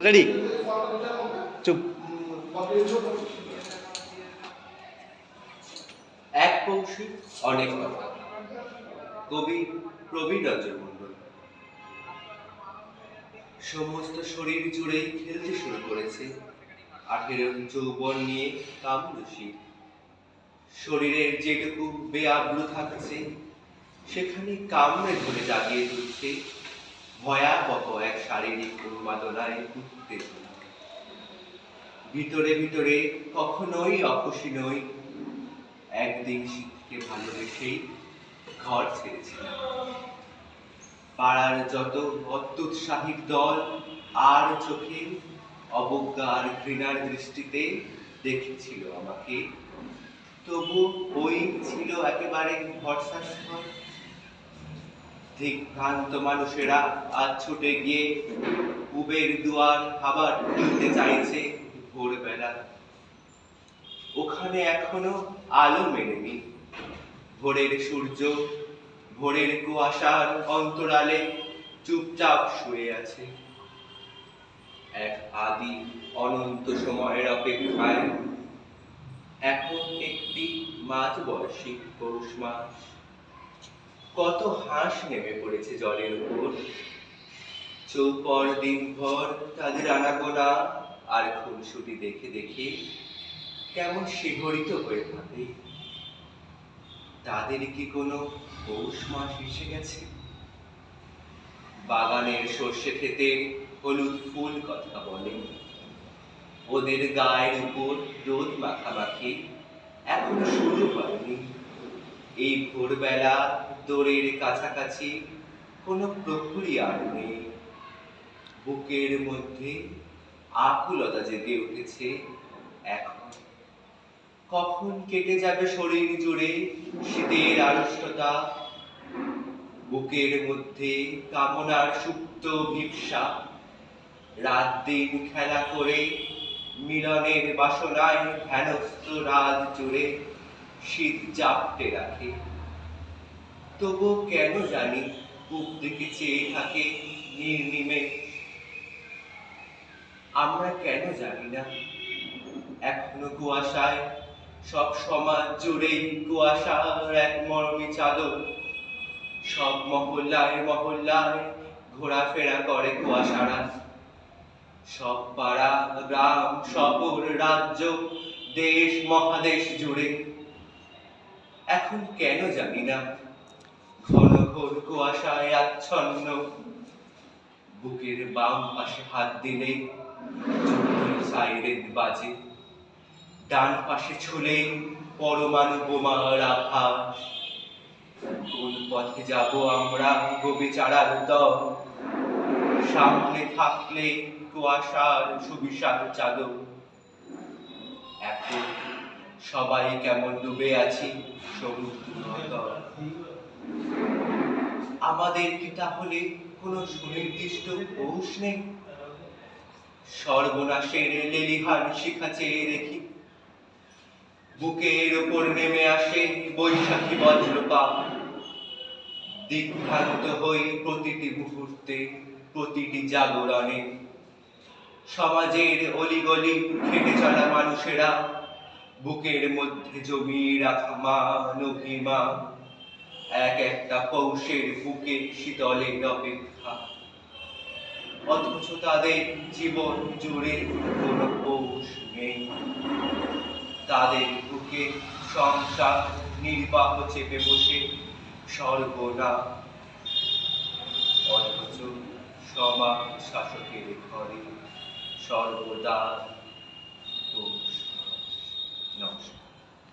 Ready চুপ। এক বংশী অনেক কথা। কবি প্রবীণ রঞ্জন মণ্ডল। সমস্ত শরীর জুড়েই খেলতে শুরু করেছে 18 যৌবন নিয়ে কামরুষি। শরীরের যেটুকু বেআব্রু থাকছে সেখানে কামড়ে ধরে জাগিয়ে তুলছে ভয়াবহ এক শারীরিক উন্মাদনায় উত্তেজনা। ভিতরে ভিতরে কখনোই অখুশি নই। একদিন শীতকে ভালোবেসেই ঘর ছেড়েছিলাম। পাড়ার যত অত্যুৎসাহীর দল আর চোখে অবজ্ঞা আর ঘৃণার দৃষ্টিতে দেখেছিল আমাকে, তবু ওই ছিল একেবারে ভরসাস্থল। দিগ্ভ্রান্ত মানুষেরা আজ ছুটে গিয়ে উবের দুয়ার আবার খুলতে চাইছে ভোরবেলা। ওখানে এখনো আলো মেলেনি। ভোরের সূর্য ভোরের কুয়াশার অন্তরালে চুপচাপ শুয়ে আছে এক আদি অনন্ত সময়ের অপেক্ষায়। এখন একটি মাঝবয়সী পৌষ মাস। কত হাঁস নেমে পড়েছে জলের উপর। চৌপর দিনভর তাদের আনাগোনা আর খুনসুটি দেখে দেখে কেমন শিহরিত হয়ে থাকে। তাদের কি কোনো পৌষ মাস এসে গেছে? বাগানের সর্ষে ক্ষেতে হলুদ ফুল কথা বলে। ওদের গায়ের উপর রোদ মাখামাখি এখনো শুরু হয়নি। এই ভোরবেলা দোরের কাছাকাছি কোনো প্রহরী আর নেই। বুকের মধ্যে আকুলতা জেগে উঠেছে এখন। কখন কেটে যাবে শরীর জুড়ে শীতের আড়ষ্টতা। বুকের মধ্যে কামনার সুপ্ত ভিপসা রাত দিন খেলা করে মিলনের বাসনায় ধ্যানস্থ রাত জুড়ে শীত জাপটে রাখে। তবু কেন জানি বুক দিকে চেয়ে থাকে নির্নিমেষ। আমরা কেন জানি না এখনো কুয়াশায় সব সমাজ জুড়েই কুয়াশার এক মরমী চাদর। সব মহল্লায় মহল্লায় ঘোরাফেরা করে কুয়াশারা। সব পাড়া গ্রাম শহর রাজ্য দেশ মহাদেশ জুড়ে এখন কেন জানি না ঘন ঘোর কুয়াশায় আচ্ছন্ন। বুকের বাম পাশে হাত দিলে যুদ্ধের সাইরেন বাজে। ডান পাশে ছুলে পরমাণু বোমার আভাস। কোন পথে যাব আমরা গোবেচারার দল? সামনে থাকলে কুয়াশার সুবিশাল চাদর। এখন সবাই কেমন ডুবে আছি সমুদ্র। আমাদের কি তাহলে কোনো সুনির্দিষ্ট পৌষ নেই? সর্বনাশের লেলিহান শিখা চেয়ে দেখি। বুকের ওপর নেমে আসে বৈশাখী বজ্রপাত। দিগ্ভ্রান্ত হই প্রতিটি মুহূর্তে প্রতিটি জাগরণে। সমাজের অলিগলি খেটে চলা মানুষেরা বুকের মধ্যে জমিয়ে রাখা মান অভিমান এক একটা পৌষের বুকে শীতলের অপেক্ষা। অথচ তাদের জীবন জুড়ে কোনো পৌষ নেই। তাদের বুকে সংসার নির্বাহ চেপে বসে সর্বনাশ। অথচ সমাজ শাসকের ঘরে সর্বদা পৌষ। নমস্কার।